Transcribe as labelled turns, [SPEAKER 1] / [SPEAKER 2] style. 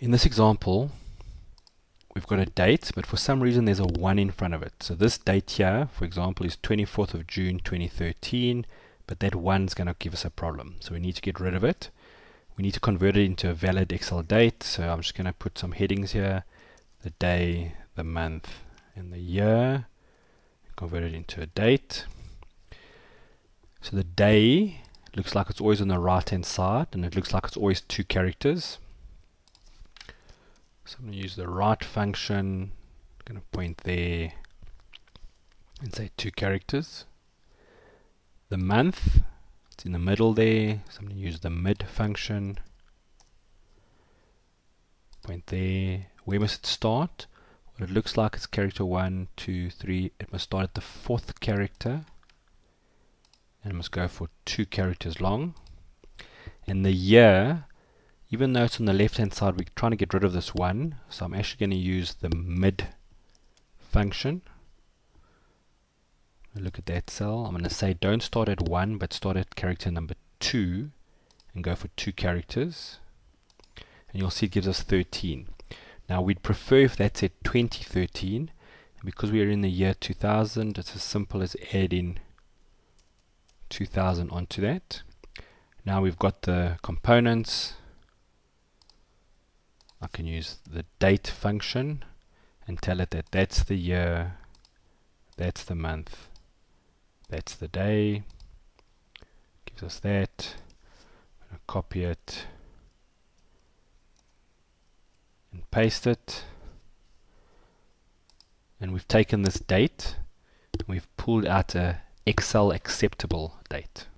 [SPEAKER 1] In this example, we've got a date, but for some reason there's a 1 in front of it. So this date here, for example, is 24th of June 2013, but that 1's going to give us a problem. So we need to get rid of it. We need to convert it into a valid Excel date. So I'm just going to put some headings here. The day, the month, and the year. Convert it into a date. So the day looks like it's always on the right hand side, and it looks like it's always 2 characters. So I'm going to use the right function. I'm going to point there and say 2 characters. The month, it's in the middle there, so I'm going to use the mid function. Point there. Where must it start? Well, it looks like it's character 1, 2, 3. It must start at the 4th character. And it must go for 2 characters long. And the year, even though it's on the left hand side, we're trying to get rid of this 1. So I'm actually going to use the mid function. Look at that cell. I'm going to say don't start at 1, but start at character number 2 and go for 2 characters. And you'll see it gives us 13. Now we'd prefer if that's at 2013. And because we are in the year 2000, it's as simple as adding 2000 onto that. Now we've got the components. I can use the date function and tell it that that's the year, that's the month, that's the day. Gives us that. I'm going to copy it and paste it. And we've taken this date and we've pulled out a Excel acceptable date.